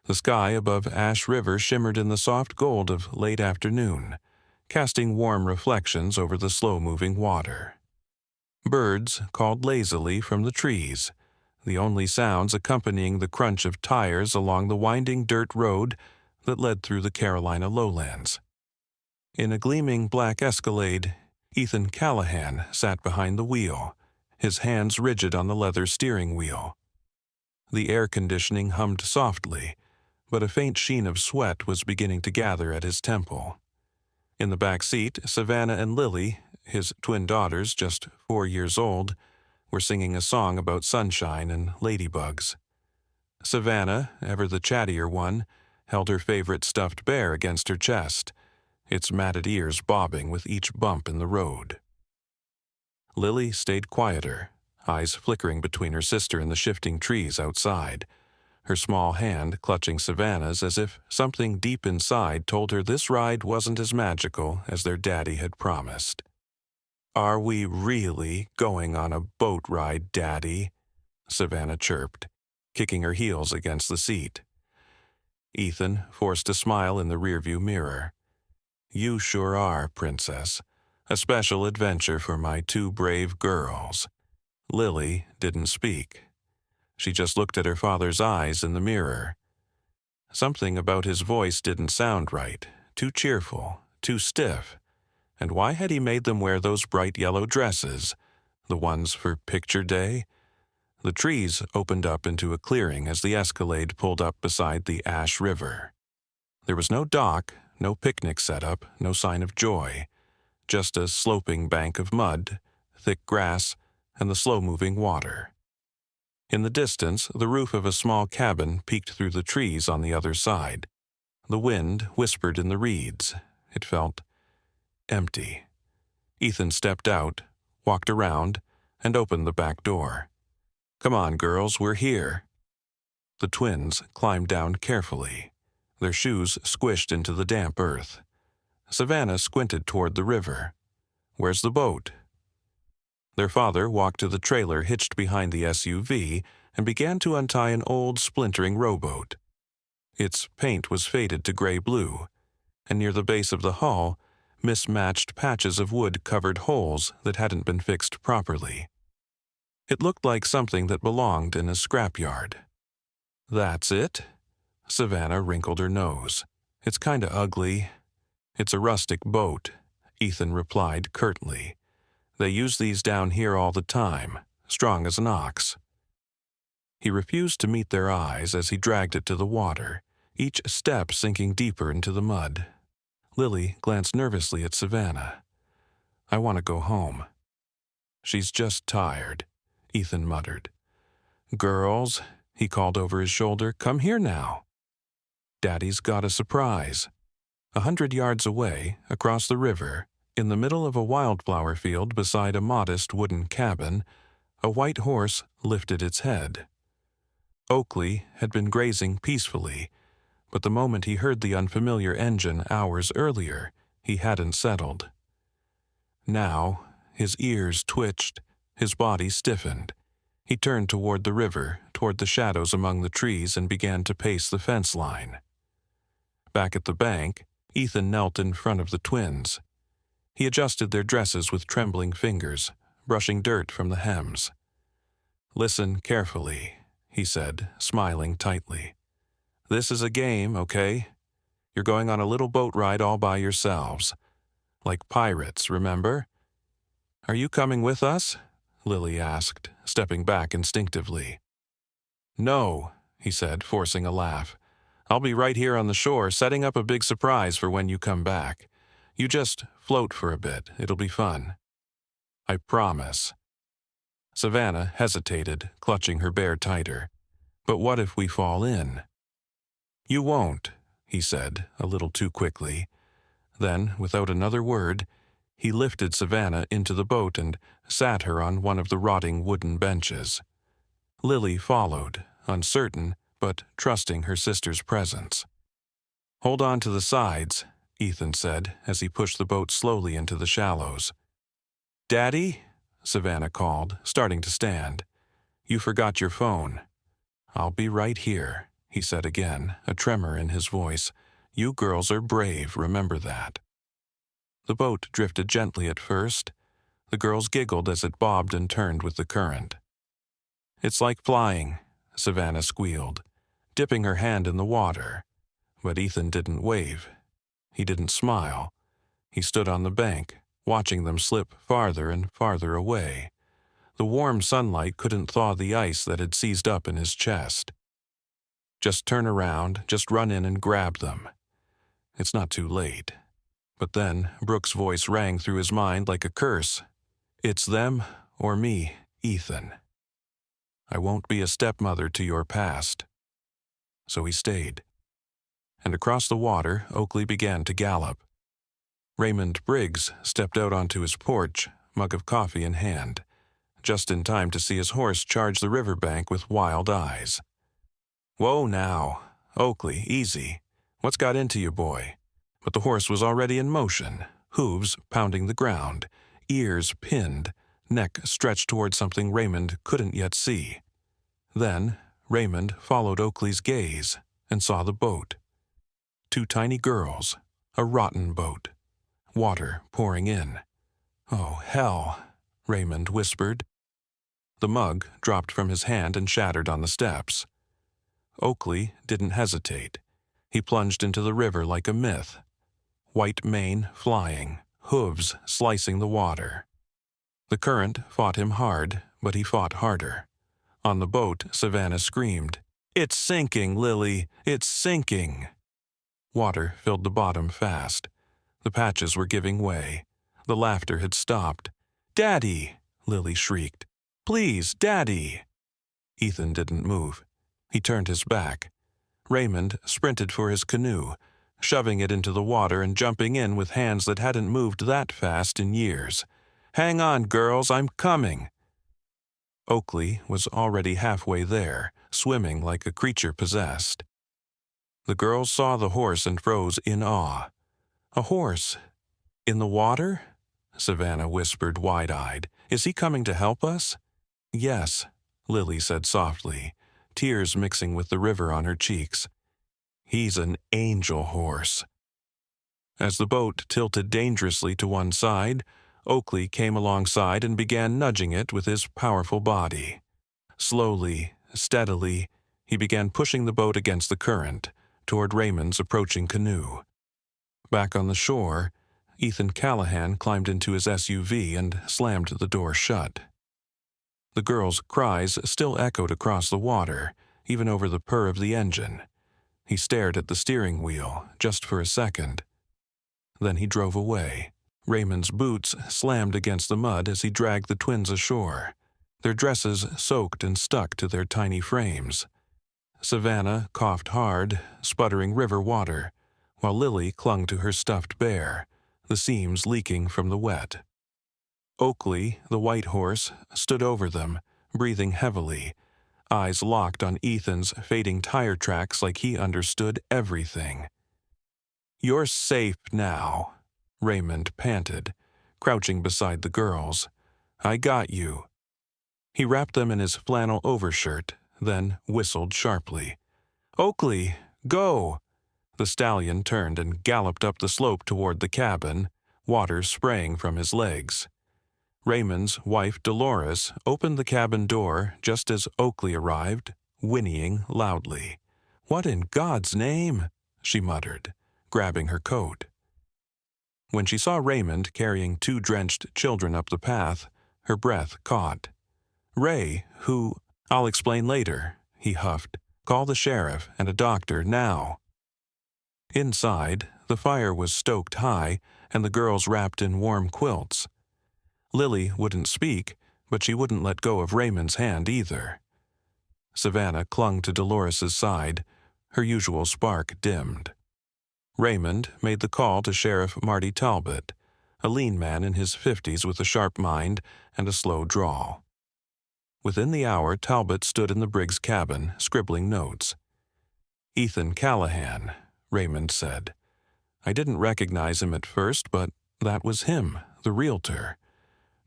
The sky above Ash River shimmered in the soft gold of late afternoon, casting warm reflections over the slow-moving water. Birds called lazily from the trees, the only sounds accompanying the crunch of tires along the winding dirt road that led through the Carolina lowlands. In a gleaming black Escalade, Ethan Callahan sat behind the wheel, his hands rigid on the leather steering wheel. The air conditioning hummed softly, but a faint sheen of sweat was beginning to gather at his temple. In the back seat, Savannah and Lily, his twin daughters just 4 years old, were singing a song about sunshine and ladybugs. Savannah, ever the chattier one, held her favorite stuffed bear against her chest, its matted ears bobbing with each bump in the road. Lily stayed quieter, eyes flickering between her sister and the shifting trees outside, her small hand clutching Savannah's as if something deep inside told her this ride wasn't as magical as their daddy had promised. "Are we really going on a boat ride, Daddy?" Savannah chirped, kicking her heels against the seat. Ethan forced a smile in the rearview mirror. "You sure are, Princess. A special adventure for my 2 brave girls." Lily didn't speak. She just looked at her father's eyes in the mirror. Something about his voice didn't sound right, too cheerful, too stiff. And why had he made them wear those bright yellow dresses, the ones for picture day? The trees opened up into a clearing as the Escalade pulled up beside the Ash River. There was no dock, no picnic setup, no sign of joy, just a sloping bank of mud, thick grass, and the slow-moving water. In the distance, the roof of a small cabin peeked through the trees on the other side. The wind whispered in the reeds. It felt empty. Ethan stepped out, walked around, and opened the back door. "Come on, girls, we're here." The twins climbed down carefully, their shoes squished into the damp earth. Savannah squinted toward the river. "Where's the boat?" Their father walked to the trailer hitched behind the SUV and began to untie an old, splintering rowboat. Its paint was faded to gray-blue, and near the base of the hull, mismatched patches of wood covered holes that hadn't been fixed properly. It looked like something that belonged in a scrapyard. "That's it?" Savannah wrinkled her nose. "It's kinda ugly." "It's a rustic boat," Ethan replied curtly. "They use these down here all the time, strong as an ox." He refused to meet their eyes as he dragged it to the water, each step sinking deeper into the mud. Lily glanced nervously at Savannah. "I want to go home." "She's just tired," Ethan muttered. "Girls," he called over his shoulder, "come here now. Daddy's got a surprise." 100 yards away, across the river, in the middle of a wildflower field beside a modest wooden cabin, a white horse lifted its head. Oakley had been grazing peacefully, but the moment he heard the unfamiliar engine hours earlier, he hadn't settled. Now, his ears twitched, his body stiffened. He turned toward the river, toward the shadows among the trees, and began to pace the fence line. Back at the bank, Ethan knelt in front of the twins. He adjusted their dresses with trembling fingers, brushing dirt from the hems. "Listen carefully," he said, smiling tightly. "This is a game, okay? You're going on a little boat ride all by yourselves. Like pirates, remember?" "Are you coming with us?" Lily asked, stepping back instinctively. "No," he said, forcing a laugh. "I'll be right here on the shore, setting up a big surprise for when you come back. You just float for a bit. It'll be fun." "I promise." Savannah hesitated, clutching her bear tighter. "But what if we fall in?" "You won't," he said, a little too quickly. Then, without another word, he lifted Savannah into the boat and sat her on one of the rotting wooden benches. Lily followed, uncertain, but trusting her sister's presence. "Hold on to the sides," Ethan said as he pushed the boat slowly into the shallows. "Daddy?" Savannah called, starting to stand. "You forgot your phone." "I'll be right here," he said again, a tremor in his voice. "You girls are brave, remember that." The boat drifted gently at first. The girls giggled as it bobbed and turned with the current. "It's like flying," Savannah squealed, dipping her hand in the water. But Ethan didn't wave. He didn't smile. He stood on the bank, watching them slip farther and farther away. The warm sunlight couldn't thaw the ice that had seized up in his chest. "Just turn around, just run in and grab them. It's not too late." But then Brooke's voice rang through his mind like a curse. "It's them or me, Ethan. I won't be a stepmother to your past." So he stayed. And across the water, Oakley began to gallop. Raymond Briggs stepped out onto his porch, mug of coffee in hand, just in time to see his horse charge the riverbank with wild eyes. "Whoa now, Oakley, easy. What's got into you, boy?" But the horse was already in motion, hooves pounding the ground, ears pinned, neck stretched toward something Raymond couldn't yet see. Then Raymond followed Oakley's gaze and saw the boat. 2 tiny girls, a rotten boat, water pouring in. "Oh, hell," Raymond whispered. The mug dropped from his hand and shattered on the steps. Oakley didn't hesitate. He plunged into the river like a myth. White mane flying, hooves slicing the water. The current fought him hard, but he fought harder. On the boat, Savannah screamed, "It's sinking, Lily! It's sinking!" Water filled the bottom fast. The patches were giving way. The laughter had stopped. "Daddy!" Lily shrieked. "Please, Daddy!" Ethan didn't move. He turned his back. Raymond sprinted for his canoe, shoving it into the water and jumping in with hands that hadn't moved that fast in years. "Hang on, girls, I'm coming!" Oakley was already halfway there, swimming like a creature possessed. The girls saw the horse and froze in awe. "A horse? In the water?" Savannah whispered wide-eyed. "Is he coming to help us?" "Yes," Lily said softly, tears mixing with the river on her cheeks. "He's an angel horse." As the boat tilted dangerously to one side, Oakley came alongside and began nudging it with his powerful body. Slowly, steadily, he began pushing the boat against the current, toward Raymond's approaching canoe. Back on the shore, Ethan Callahan climbed into his SUV and slammed the door shut. The girls' cries still echoed across the water, even over the purr of the engine. He stared at the steering wheel, just for a second. Then he drove away. Raymond's boots slammed against the mud as he dragged the twins ashore, their dresses soaked and stuck to their tiny frames. Savannah coughed hard, sputtering river water, while Lily clung to her stuffed bear, the seams leaking from the wet. Oakley, the white horse, stood over them, breathing heavily, eyes locked on Ethan's fading tire tracks like he understood everything. "You're safe now," Raymond panted, crouching beside the girls. "I got you." He wrapped them in his flannel overshirt, then whistled sharply. "Oakley, go!" The stallion turned and galloped up the slope toward the cabin, water spraying from his legs. Raymond's wife Dolores opened the cabin door just as Oakley arrived, whinnying loudly. "What in God's name?" she muttered, grabbing her coat. When she saw Raymond carrying 2 drenched children up the path, her breath caught. "Ray, who—" "I'll explain later," he huffed. "Call the sheriff and a doctor now." Inside, the fire was stoked high and the girls wrapped in warm quilts. Lily wouldn't speak, but she wouldn't let go of Raymond's hand either. Savannah clung to Dolores's side, her usual spark dimmed. Raymond made the call to Sheriff Marty Talbot, a lean man in his 50s with a sharp mind and a slow drawl. Within the hour, Talbot stood in the Briggs cabin, scribbling notes. "Ethan Callahan," Raymond said. "I didn't recognize him at first, but that was him, the realtor.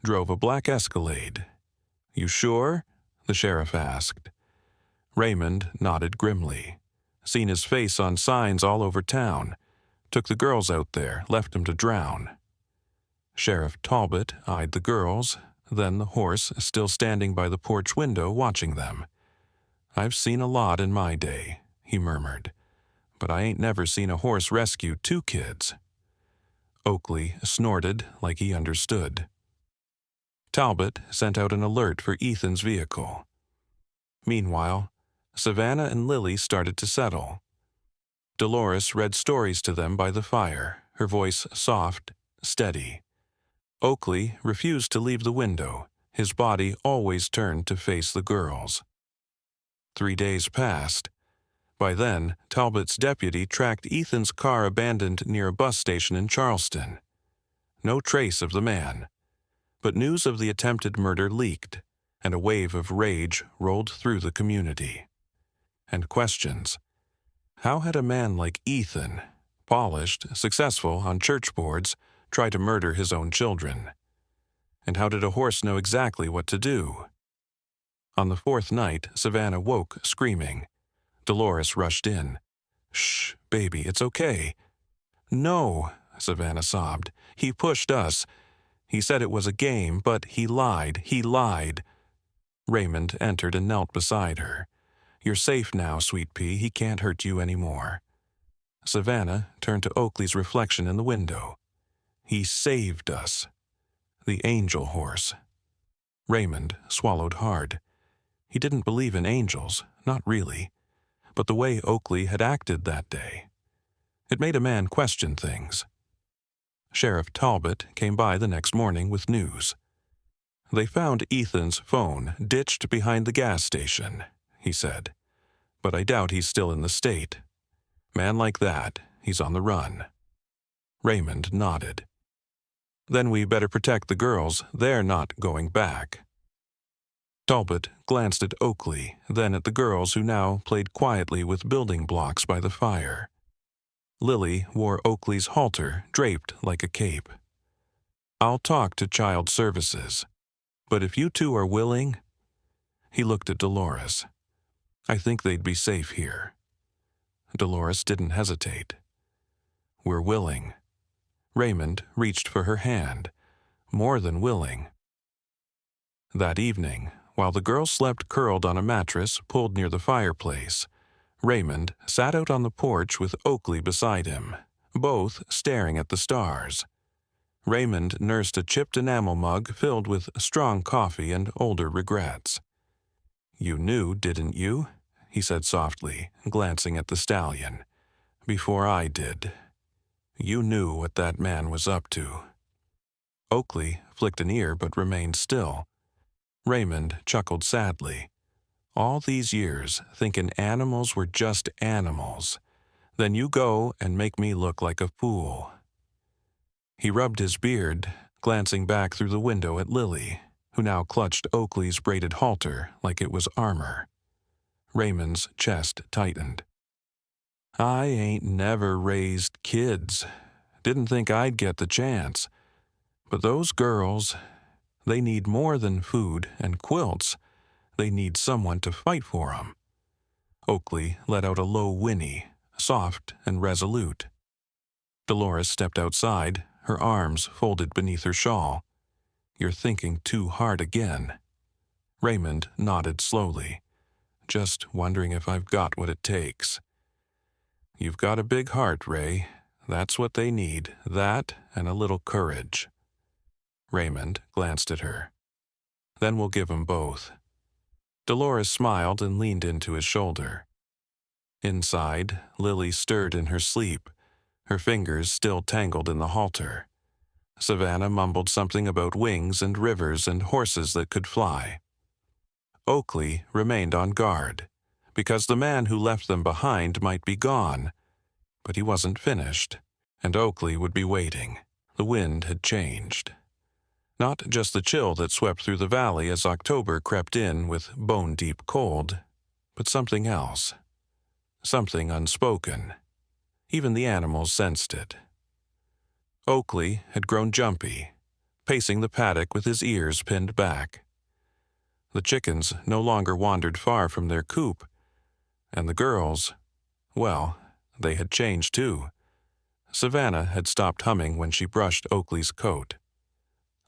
Drove a black Escalade." "You sure?" the sheriff asked. Raymond nodded grimly. Seen his face on signs all over town. Took the girls out there, left them to drown. Sheriff Talbot eyed the girls, then the horse still standing by the porch window watching them. "I've seen a lot in my day," he murmured, "but I ain't never seen a horse rescue 2 kids." Oakley snorted like he understood. Talbot sent out an alert for Ethan's vehicle. Meanwhile, Savannah and Lily started to settle. Dolores read stories to them by the fire, her voice soft, steady. Oakley refused to leave the window, his body always turned to face the girls. 3 days passed. By then, Talbot's deputy tracked Ethan's car abandoned near a bus station in Charleston. No trace of the man. But news of the attempted murder leaked, and a wave of rage rolled through the community. And questions. How had a man like Ethan, polished, successful on church boards, tried to murder his own children? And how did a horse know exactly what to do? On the 4th night, Savannah woke screaming. Dolores rushed in. "Shh, baby, it's okay." "No," Savannah sobbed. "He pushed us. He said it was a game, but he lied. He lied." Raymond entered and knelt beside her. "You're safe now, sweet pea. He can't hurt you anymore." Savannah turned to Oakley's reflection in the window. "He saved us. The angel horse." Raymond swallowed hard. He didn't believe in angels, not really, but the way Oakley had acted that day. It made a man question things. Sheriff Talbot came by the next morning with news. "They found Ethan's phone ditched behind the gas station," he said. "But I doubt he's still in the state. Man like that, he's on the run." Raymond nodded. "Then we better protect the girls. They're not going back." Talbot glanced at Oakley, then at the girls who now played quietly with building blocks by the fire. Lily wore Oakley's halter draped like a cape. "I'll talk to Child Services. But if you two are willing—" He looked at Dolores. "I think they'd be safe here." Dolores didn't hesitate. "We're willing." Raymond reached for her hand. More than willing. That evening, while the girls slept curled on a mattress pulled near the fireplace, Raymond sat out on the porch with Oakley beside him, both staring at the stars. Raymond nursed a chipped enamel mug filled with strong coffee and older regrets. "You knew, didn't you?" he said softly, glancing at the stallion. "Before I did. You knew what that man was up to." Oakley flicked an ear but remained still. Raymond chuckled sadly. "All these years thinking animals were just animals. Then you go and make me look like a fool." He rubbed his beard, glancing back through the window at Lily, who now clutched Oakley's braided halter like it was armor. Raymond's chest tightened. "I ain't never raised kids. Didn't think I'd get the chance. But those girls, they need more than food and quilts. They need someone to fight for 'em." Oakley let out a low whinny, soft and resolute. Dolores stepped outside, her arms folded beneath her shawl. "You're thinking too hard again." Raymond nodded slowly. "Just wondering if I've got what it takes." "You've got a big heart, Ray. That's what they need, that and a little courage." Raymond glanced at her. "Then we'll give 'em both." Dolores smiled and leaned into his shoulder. Inside, Lily stirred in her sleep, her fingers still tangled in the halter. Savannah mumbled something about wings and rivers and horses that could fly. Oakley remained on guard, because the man who left them behind might be gone. But he wasn't finished, and Oakley would be waiting. The wind had changed. Not just the chill that swept through the valley as October crept in with bone-deep cold, but something else. Something unspoken. Even the animals sensed it. Oakley had grown jumpy, pacing the paddock with his ears pinned back. The chickens no longer wandered far from their coop, and the girls, Well, they had changed too. Savannah had stopped humming when she brushed Oakley's coat.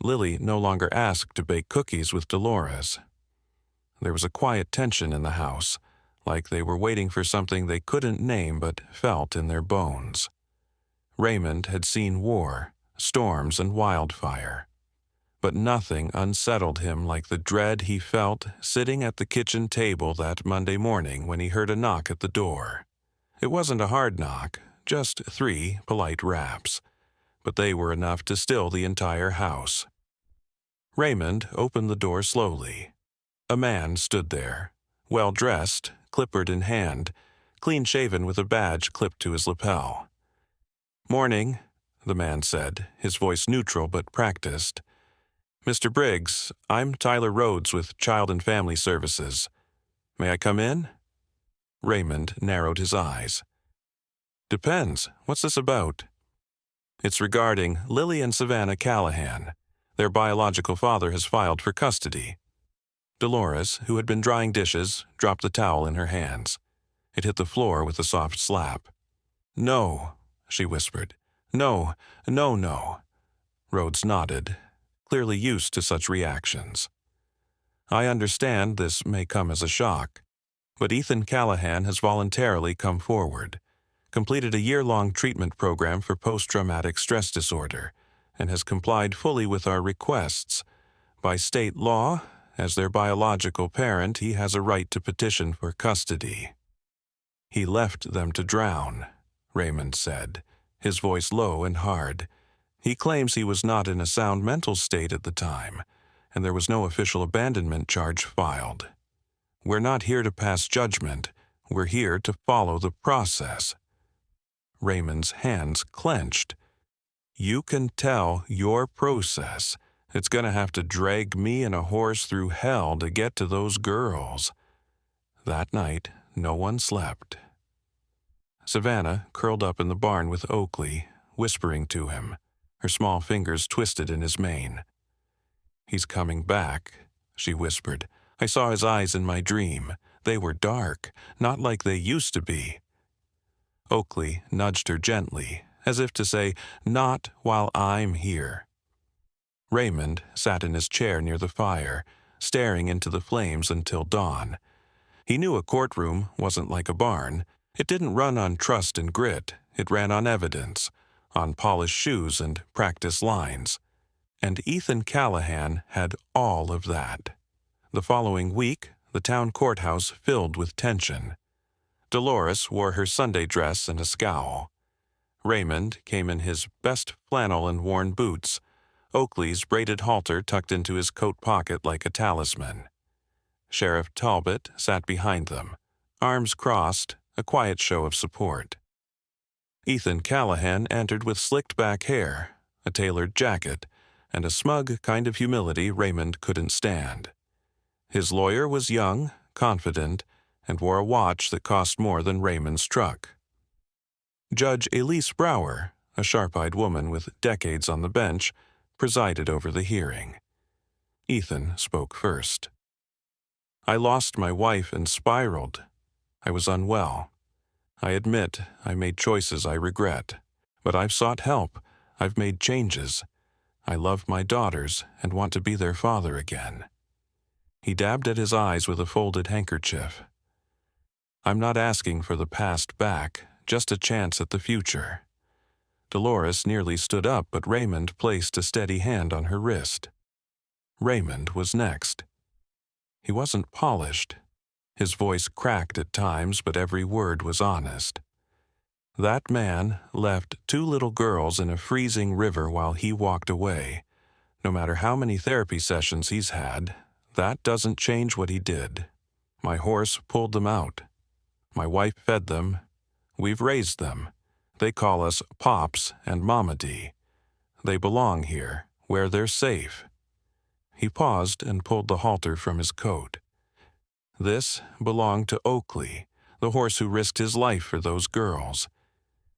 Lily no longer asked to bake cookies with Dolores. There was a quiet tension in the house, like they were waiting for something they couldn't name but felt in their bones. Raymond had seen war, storms, and wildfire. But nothing unsettled him like the dread he felt sitting at the kitchen table that Monday morning when he heard a knock at the door. It wasn't a hard knock, just 3 polite raps, but they were enough to still the entire house. Raymond opened the door slowly. A man stood there, well-dressed, clipboard in hand, clean-shaven with a badge clipped to his lapel. "Morning," the man said, his voice neutral but practiced. "Mr. Briggs, I'm Tyler Rhodes with Child and Family Services. May I come in?" Raymond narrowed his eyes. "Depends. What's this about?" "It's regarding Lily and Savannah Callahan. Their biological father has filed for custody." Dolores, who had been drying dishes, dropped the towel in her hands. It hit the floor with a soft slap. "No," she whispered. "No, no, no." Rhodes nodded, clearly used to such reactions. "I understand this may come as a shock, but Ethan Callahan has voluntarily come forward, completed a year-long treatment program for post-traumatic stress disorder, and has complied fully with our requests. By state law, as their biological parent, he has a right to petition for custody." "He left them to drown," Raymond said, his voice low and hard. "He claims he was not in a sound mental state at the time, and there was no official abandonment charge filed. We're not here to pass judgment. We're here to follow the process." Raymond's hands clenched. "You can tell your process. It's going to have to drag me and a horse through hell to get to those girls." That night, no one slept. Savannah curled up in the barn with Oakley, whispering to him, her small fingers twisted in his mane. "He's coming back," she whispered. "I saw his eyes in my dream. They were dark, not like they used to be." Oakley nudged her gently, as if to say, "Not while I'm here." Raymond sat in his chair near the fire, staring into the flames until dawn. He knew a courtroom wasn't like a barn. It didn't run on trust and grit. It ran on evidence, on polished shoes and practice lines. And Ethan Callahan had all of that. The following week, the town courthouse filled with tension. Dolores wore her Sunday dress and a scowl. Raymond came in his best flannel and worn boots, Oakley's braided halter tucked into his coat pocket like a talisman. Sheriff Talbot sat behind them, arms crossed, a quiet show of support. Ethan Callahan entered with slicked-back hair, a tailored jacket, and a smug kind of humility Raymond couldn't stand. His lawyer was young, confident, and wore a watch that cost more than Raymond's truck. Judge Elise Brower, a sharp-eyed woman with decades on the bench, presided over the hearing. Ethan spoke first. "I lost my wife and spiraled. I was unwell. I admit I made choices I regret, but I've sought help. I've made changes. I love my daughters and want to be their father again." He dabbed at his eyes with a folded handkerchief. "I'm not asking for the past back, just a chance at the future." Dolores nearly stood up, but Raymond placed a steady hand on her wrist. Raymond was next. He wasn't polished. His voice cracked at times, but every word was honest. That man left 2 little girls in a freezing river while he walked away. No matter how many therapy sessions he's had, that doesn't change what he did. My horse pulled them out. My wife fed them. We've raised them. They call us Pops and Mama D. They belong here, where they're safe. He paused and pulled the halter from his coat. This belonged to Oakley, the horse who risked his life for those girls.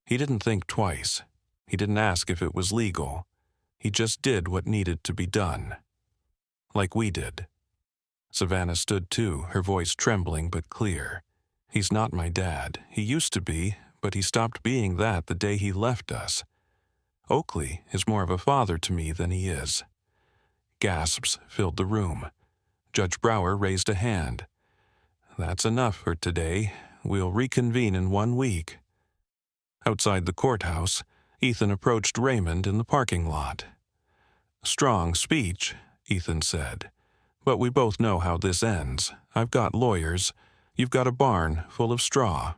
He didn't think twice. He didn't ask if it was legal. He just did what needed to be done. Like we did. Savannah stood too, her voice trembling but clear. He's not my dad. He used to be, but he stopped being that the day he left us. Oakley is more of a father to me than he is." Gasps filled the room. Judge Brower raised a hand. "That's enough for today. We'll reconvene in 1 week." Outside the courthouse, Ethan approached Raymond in the parking lot. "Strong speech," Ethan said, "but we both know how this ends. I've got lawyers. You've got a barn full of straw."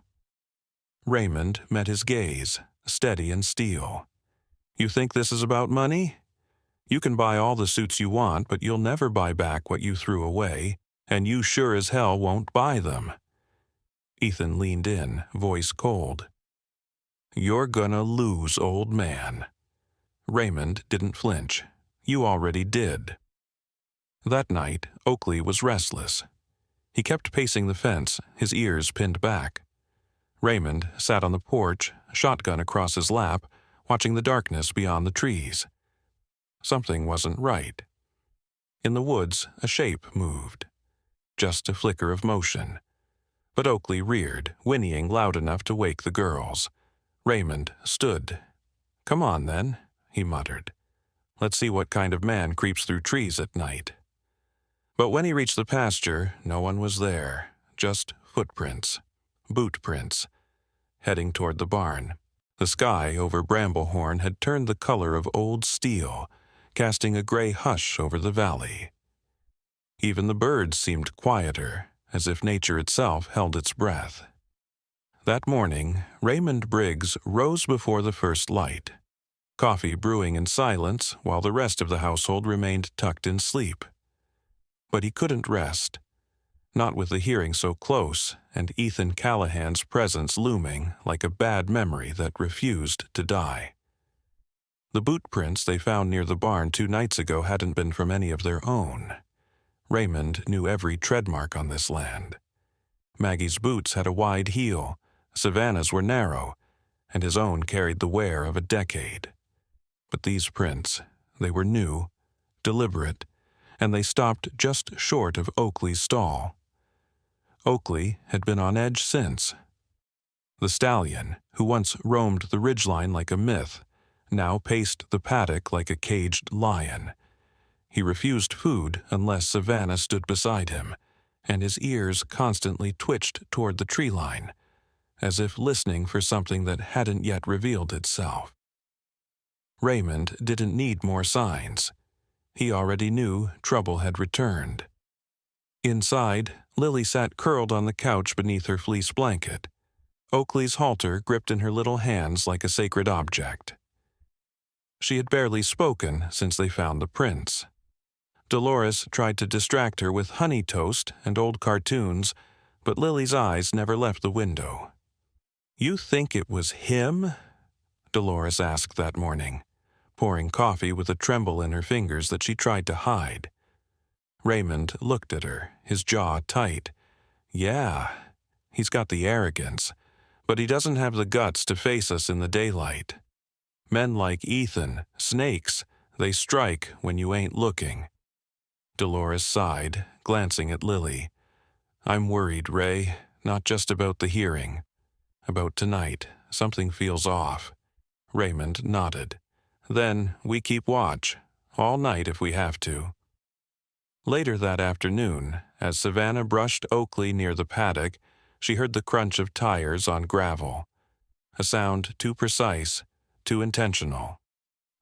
Raymond met his gaze, steady and steel. "You think this is about money? You can buy all the suits you want, but you'll never buy back what you threw away, and you sure as hell won't buy them." Ethan leaned in, voice cold. "You're gonna lose, old man." Raymond didn't flinch. "You already did." That night, Oakley was restless. He kept pacing the fence, his ears pinned back. Raymond sat on the porch, shotgun across his lap, watching the darkness beyond the trees. Something wasn't right. In the woods, a shape moved. Just a flicker of motion. But Oakley reared, whinnying loud enough to wake the girls. Raymond stood. "Come on, then," he muttered. "Let's see what kind of man creeps through trees at night." But when he reached the pasture, no one was there, just footprints, boot prints, heading toward the barn. The sky over Bramblehorn had turned the color of old steel, casting a gray hush over the valley. Even the birds seemed quieter, as if nature itself held its breath. That morning, Raymond Briggs rose before the first light, coffee brewing in silence while the rest of the household remained tucked in sleep. But he couldn't rest, not with the hearing so close and Ethan Callahan's presence looming like a bad memory that refused to die. The boot prints they found near the barn 2 nights ago hadn't been from any of their own. Raymond knew every treadmark on this land. Maggie's boots had a wide heel, Savannah's were narrow, and his own carried the wear of a decade. But these prints, they were new, deliberate, and they stopped just short of Oakley's stall. Oakley had been on edge since. The stallion, who once roamed the ridgeline like a myth, now paced the paddock like a caged lion. He refused food unless Savannah stood beside him, and his ears constantly twitched toward the tree line, as if listening for something that hadn't yet revealed itself. Raymond didn't need more signs. He already knew trouble had returned. Inside, Lily sat curled on the couch beneath her fleece blanket, Oakley's halter gripped in her little hands like a sacred object. She had barely spoken since they found the prints. Dolores tried to distract her with honey toast and old cartoons, but Lily's eyes never left the window. "You think it was him?" Dolores asked that morning, pouring coffee with a tremble in her fingers that she tried to hide. Raymond looked at her, his jaw tight. "Yeah, he's got the arrogance, but he doesn't have the guts to face us in the daylight. Men like Ethan, snakes, they strike when you ain't looking." Dolores sighed, glancing at Lily. "I'm worried, Ray, not just about the hearing. About tonight, something feels off." Raymond nodded. "Then we keep watch, all night if we have to." Later that afternoon, as Savannah brushed Oakley near the paddock, she heard the crunch of tires on gravel. A sound too precise, too intentional.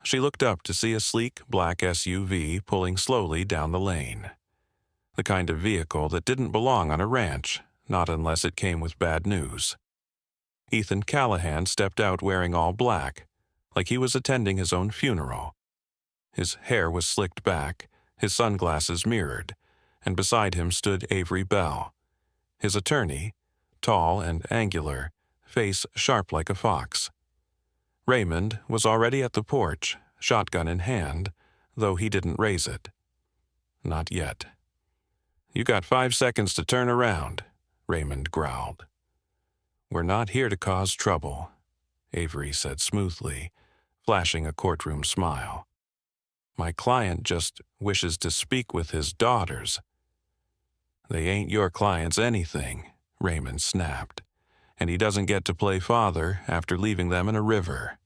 She looked up to see a sleek black SUV pulling slowly down the lane. The kind of vehicle that didn't belong on a ranch, not unless it came with bad news. Ethan Callahan stepped out wearing all black, like he was attending his own funeral. His hair was slicked back, his sunglasses mirrored, and beside him stood Avery Bell, his attorney, tall and angular, face sharp like a fox. Raymond was already at the porch, shotgun in hand, though he didn't raise it. Not yet. "You got 5 seconds to turn around," Raymond growled. "We're not here to cause trouble," Avery said smoothly, flashing a courtroom smile. "My client just wishes to speak with his daughters." "They ain't your clients anything," Raymond snapped. "And he doesn't get to play father after leaving them in a river."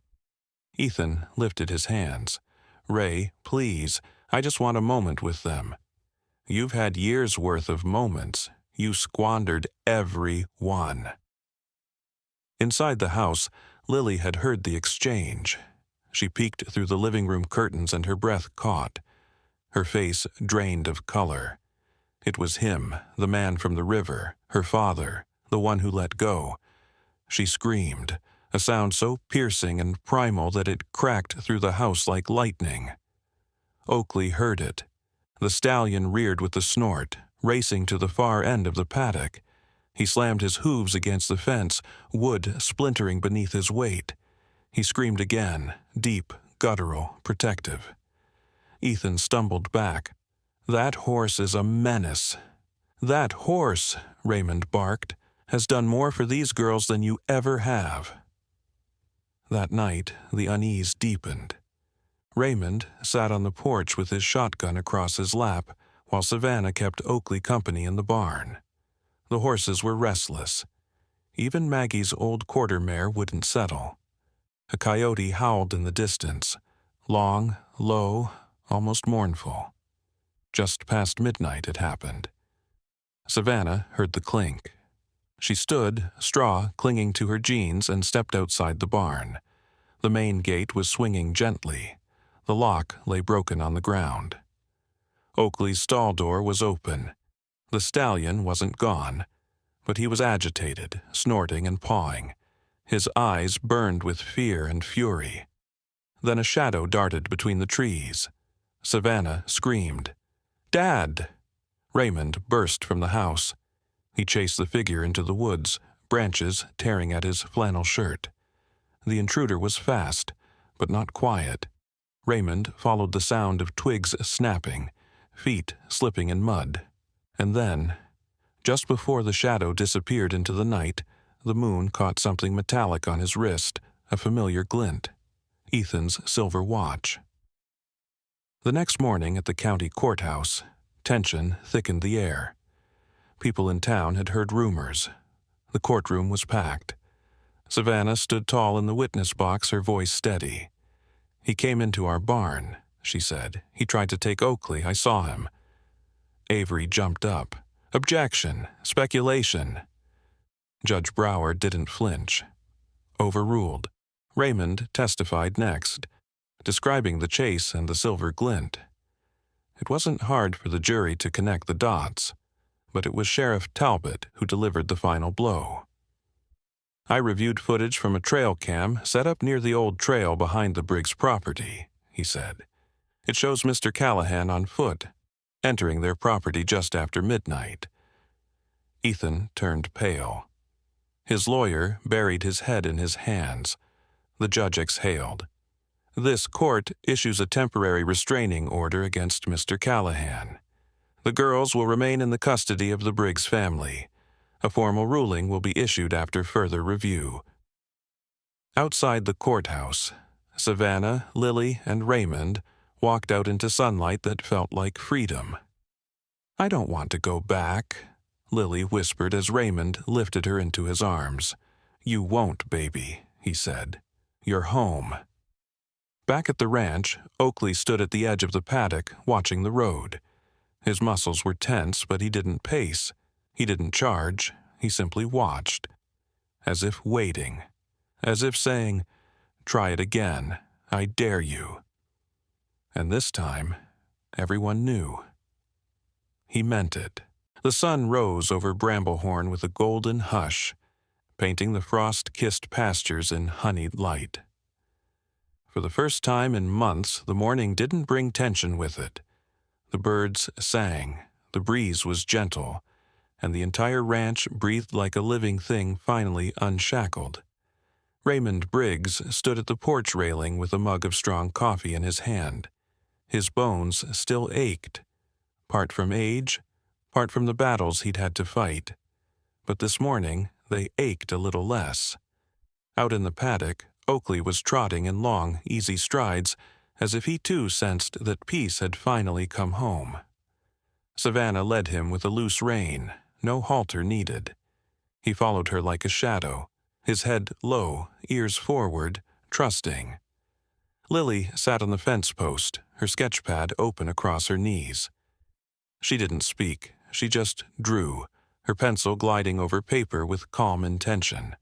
Ethan lifted his hands. "Ray, please, I just want a moment with them." "You've had years' worth of moments. You squandered every one." Inside the house, Lily had heard the exchange. She peeked through the living room curtains and her breath caught. Her face drained of color. It was him, the man from the river, her father, the one who let go. She screamed, a sound so piercing and primal that it cracked through the house like lightning. Oakley heard it. The stallion reared with a snort, racing to the far end of the paddock. He slammed his hooves against the fence, wood splintering beneath his weight. He screamed again, deep, guttural, protective. Ethan stumbled back. "That horse is a menace." "That horse," Raymond barked, "has done more for these girls than you ever have." That night, the unease deepened. Raymond sat on the porch with his shotgun across his lap, while Savannah kept Oakley company in the barn. The horses were restless. Even Maggie's old quarter mare wouldn't settle. A coyote howled in the distance, long, low, almost mournful. Just past midnight it happened. Savannah heard the clink. She stood, straw clinging to her jeans, and stepped outside the barn. The main gate was swinging gently. The lock lay broken on the ground. Oakley's stall door was open. The stallion wasn't gone, but he was agitated, snorting and pawing. His eyes burned with fear and fury. Then a shadow darted between the trees. Savannah screamed, "Dad!" Raymond burst from the house. He chased the figure into the woods, branches tearing at his flannel shirt. The intruder was fast, but not quiet. Raymond followed the sound of twigs snapping, feet slipping in mud. And then, just before the shadow disappeared into the night, the moon caught something metallic on his wrist, a familiar glint. Ethan's silver watch. The next morning at the county courthouse, tension thickened the air. People in town had heard rumors. The courtroom was packed. Savannah stood tall in the witness box, her voice steady. "He came into our barn," she said. "He tried to take Oakley. I saw him." Avery jumped up. "Objection! Speculation!" Judge Brower didn't flinch. Overruled. Raymond testified next, describing the chase and the silver glint. It wasn't hard for the jury to connect the dots, but it was Sheriff Talbot who delivered the final blow. "I reviewed footage from a trail cam set up near the old trail behind the Briggs property," he said. "It shows Mr. Callahan on foot, entering their property just after midnight." Ethan turned pale. His lawyer buried his head in his hands. The judge exhaled. "This court issues a temporary restraining order against Mr. Callahan. The girls will remain in the custody of the Briggs family. A formal ruling will be issued after further review." Outside the courthouse, Savannah, Lily, and Raymond walked out into sunlight that felt like freedom. "I don't want to go back," Lily whispered as Raymond lifted her into his arms. "You won't, baby," he said. "You're home." Back at the ranch, Oakley stood at the edge of the paddock, watching the road. His muscles were tense, but he didn't pace. He didn't charge. He simply watched, as if waiting, as if saying, "Try it again. I dare you." And this time, everyone knew. He meant it. The sun rose over Bramblehorn with a golden hush, painting the frost-kissed pastures in honeyed light. For the first time in months, the morning didn't bring tension with it. The birds sang, the breeze was gentle, and the entire ranch breathed like a living thing finally unshackled. Raymond Briggs stood at the porch railing with a mug of strong coffee in his hand. His bones still ached, part from age, part from the battles he'd had to fight. But this morning, they ached a little less. Out in the paddock, Oakley was trotting in long, easy strides, as if he too sensed that peace had finally come home. Savannah led him with a loose rein, no halter needed. He followed her like a shadow, his head low, ears forward, trusting. Lily sat on the fence post, her sketch pad open across her knees. She didn't speak, she just drew, her pencil gliding over paper with calm intention.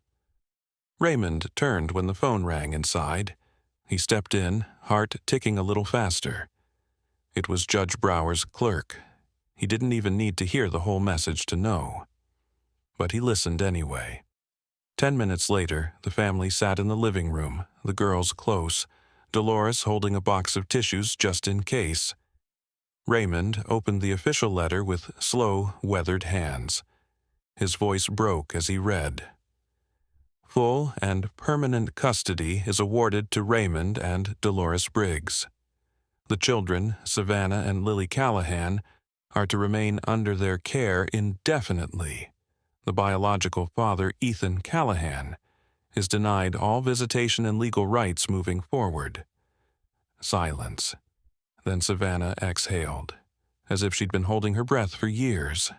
Raymond turned when the phone rang inside. He stepped in, heart ticking a little faster. It was Judge Brower's clerk. He didn't even need to hear the whole message to know. But he listened anyway. 10 minutes later, the family sat in the living room, the girls close, Dolores holding a box of tissues just in case. Raymond opened the official letter with slow, weathered hands. His voice broke as he read. Full and permanent custody is awarded to Raymond and Dolores Briggs. The children, Savannah and Lily Callahan, are to remain under their care indefinitely. The biological father, Ethan Callahan, is denied all visitation and legal rights moving forward. Silence. Then Savannah exhaled, as if she'd been holding her breath for years.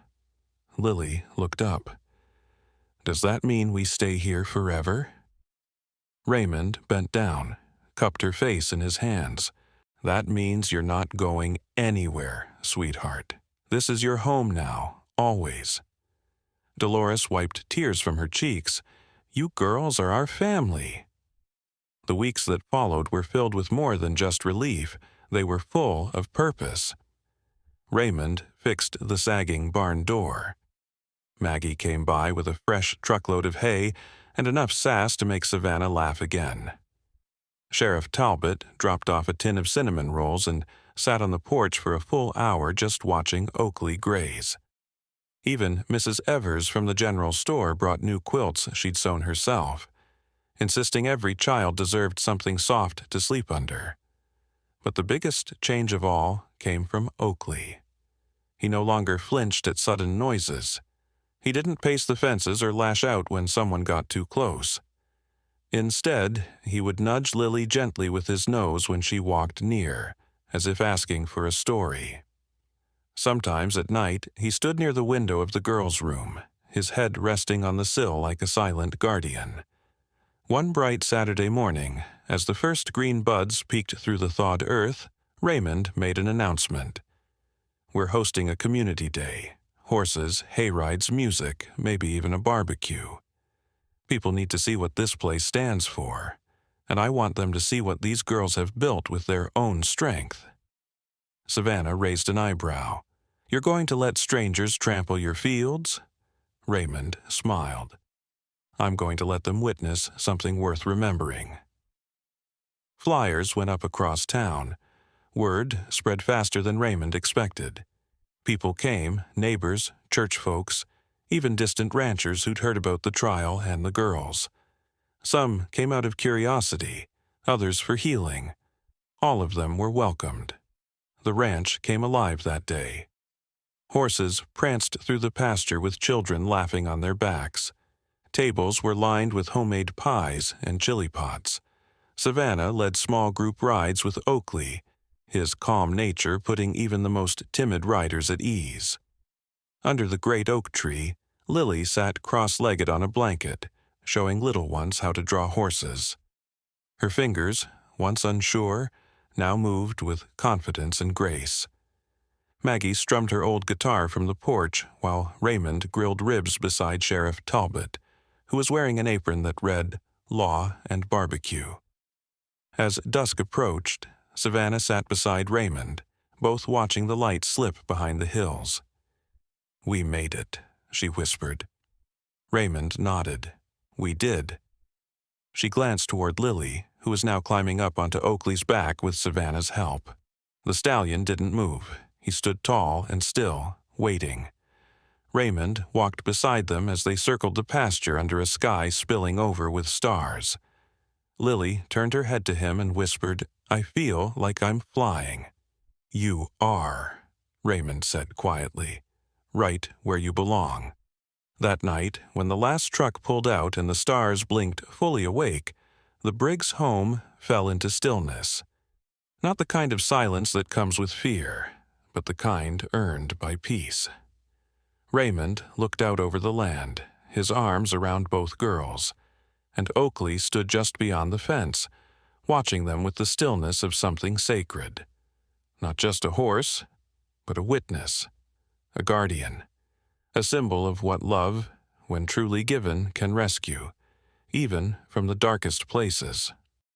Lily looked up. Does that mean we stay here forever? Raymond bent down, cupped her face in his hands. That means you're not going anywhere, sweetheart. This is your home now, always. Dolores wiped tears from her cheeks. You girls are our family. The weeks that followed were filled with more than just relief. They were full of purpose. Raymond fixed the sagging barn door. Maggie came by with a fresh truckload of hay and enough sass to make Savannah laugh again. Sheriff Talbot dropped off a tin of cinnamon rolls and sat on the porch for a full hour just watching Oakley graze. Even Mrs. Evers from the general store brought new quilts she'd sewn herself, insisting every child deserved something soft to sleep under. But the biggest change of all came from Oakley. He no longer flinched at sudden noises. He didn't pace the fences or lash out when someone got too close. Instead, he would nudge Lily gently with his nose when she walked near, as if asking for a story. Sometimes at night, he stood near the window of the girls' room, his head resting on the sill like a silent guardian. One bright Saturday morning, as the first green buds peeked through the thawed earth, Raymond made an announcement. We're hosting a community day. Horses, hayrides, music, maybe even a barbecue. People need to see what this place stands for, and I want them to see what these girls have built with their own strength. Savannah raised an eyebrow. You're going to let strangers trample your fields? Raymond smiled. I'm going to let them witness something worth remembering. Flyers went up across town. Word spread faster than Raymond expected. People came, neighbors, church folks, even distant ranchers who'd heard about the trial and the girls. Some came out of curiosity, others for healing. All of them were welcomed. The ranch came alive that day. Horses pranced through the pasture with children laughing on their backs. Tables were lined with homemade pies and chili pots. Savannah led small group rides with Oakley, his calm nature putting even the most timid riders at ease. Under the great oak tree, Lily sat cross-legged on a blanket, showing little ones how to draw horses. Her fingers, once unsure, now moved with confidence and grace. Maggie strummed her old guitar from the porch while Raymond grilled ribs beside Sheriff Talbot, who was wearing an apron that read, Law and Barbecue. As dusk approached, Savannah sat beside Raymond, both watching the light slip behind the hills. We made it, she whispered. Raymond nodded. We did. She glanced toward Lily, who was now climbing up onto Oakley's back with Savannah's help. The stallion didn't move. He stood tall and still, waiting. Raymond walked beside them as they circled the pasture under a sky spilling over with stars. Lily turned her head to him and whispered, I feel like I'm flying. You are, Raymond said quietly, right where you belong. That night, when the last truck pulled out and the stars blinked fully awake, the Briggs home fell into stillness. Not the kind of silence that comes with fear, but the kind earned by peace. Raymond looked out over the land, his arms around both girls, and Oakley stood just beyond the fence, watching them with the stillness of something sacred. Not just a horse, but a witness, a guardian, a symbol of what love, when truly given, can rescue, even from the darkest places.